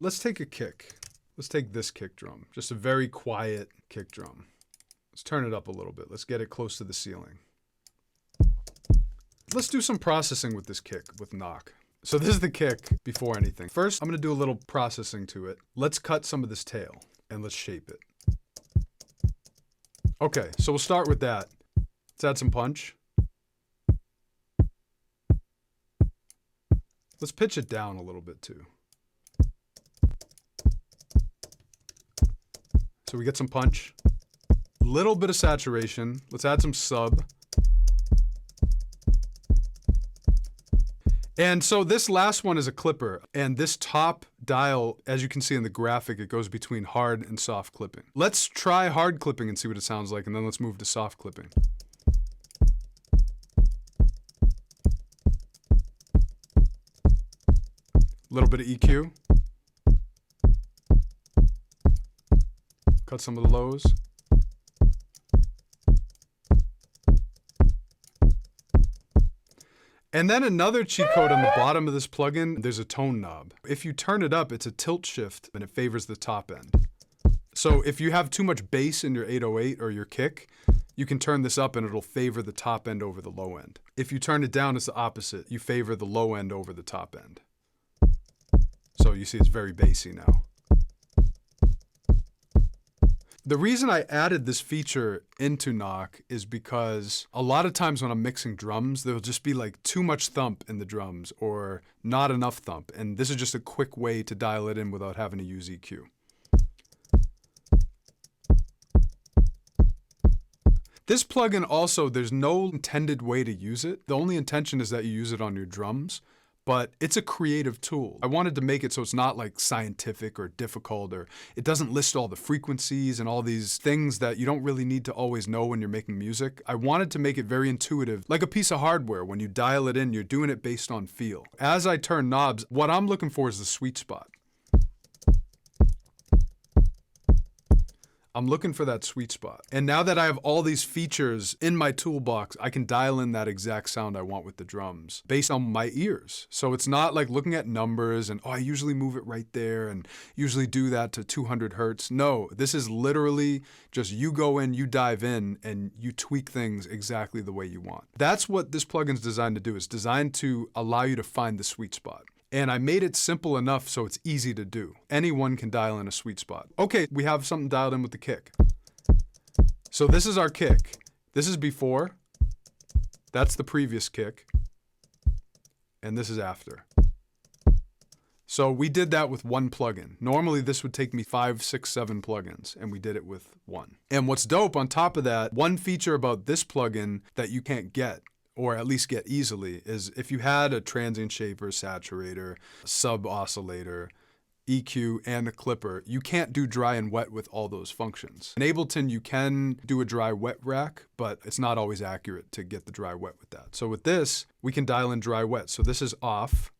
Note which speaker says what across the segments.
Speaker 1: Let's take a kick. Let's take this kick drum. Just a very quiet kick drum. Let's turn it up a little bit. Let's get it close to the ceiling. Let's do some processing with this kick with knock. So this is the kick before anything. First, I'm gonna do a little processing to it. Let's cut some of this tail and let's shape it. Okay, so we'll start with that. Let's add some punch. Let's pitch it down a little bit too. So we get some punch, little bit of saturation. Let's add some sub. And so this last one is a clipper, and this top dial, as you can see in the graphic, it goes between hard and soft clipping. Let's try hard clipping and see what it sounds like, and then let's move to soft clipping. A little bit of EQ. Cut some of the lows. And then another cheat code on the bottom of this plugin, there's a tone knob. If you turn it up, it's a tilt shift and it favors the top end. So if you have too much bass in your 808 or your kick, you can turn this up and it'll favor the top end over the low end. If you turn it down, it's the opposite. You favor the low end over the top end. So you see it's very bassy now. The reason I added this feature into knock is because a lot of times when I'm mixing drums, there'll just be like too much thump in the drums or not enough thump. And this is just a quick way to dial it in without having to use EQ. This plugin also, there's no intended way to use it. The only intention is that you use it on your drums. But it's a creative tool. I wanted to make it so it's not like scientific or difficult, or it doesn't list all the frequencies and all these things that you don't really need to always know when you're making music. I wanted to make it very intuitive, like a piece of hardware. When you dial it in, you're doing it based on feel. As I turn knobs, what I'm looking for is the sweet spot. I'm looking for that sweet spot. And now that I have all these features in my toolbox, I can dial in that exact sound I want with the drums based on my ears. So it's not like looking at numbers and, oh, I usually move it right there and usually do that to 200 hertz. No, this is literally just you go in, you dive in, and you tweak things exactly the way you want. That's what this plugin's designed to do. It's designed to allow you to find the sweet spot. And I made it simple enough so it's easy to do. Anyone can dial in a sweet spot. Okay, we have something dialed in with the kick. So this is our kick. This is before. That's the previous kick. And this is after. So we did that with one plugin. Normally this would take me 5, 6, 7 plugins, and we did it with one. And what's dope on top of that, one feature about this plugin that you can't get, or at least get easily, is if you had a transient shaper, saturator, sub oscillator, EQ, and a clipper, you can't do dry and wet with all those functions. In Ableton, you can do a dry wet rack, but it's not always accurate to get the dry wet with that. So with this, we can dial in dry wet. So this is off.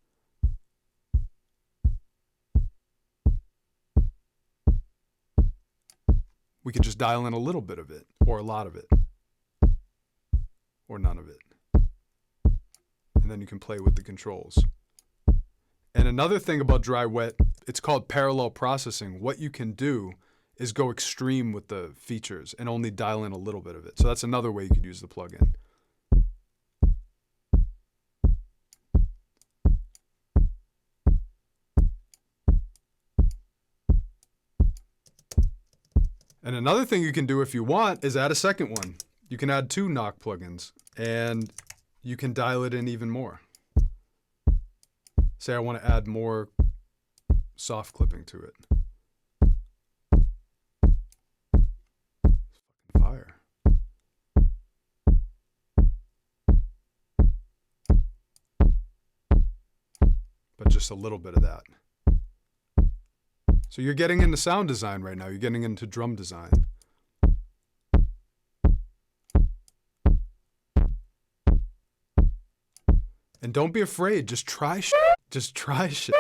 Speaker 1: We could just dial in a little bit of it, or a lot of it, or none of it. And then you can play with the controls. And another thing about dry wet, it's called parallel processing. What you can do is go extreme with the features and only dial in a little bit of it. So that's another way you could use the plugin. And another thing you can do if you want is add a second one. You can add 2 knock plugins and you can dial it in even more. Say I want to add more soft clipping to it. Fucking fire. But just a little bit of that. So you're getting into sound design right now. You're getting into drum design. And don't be afraid, just try shit. Just try shit.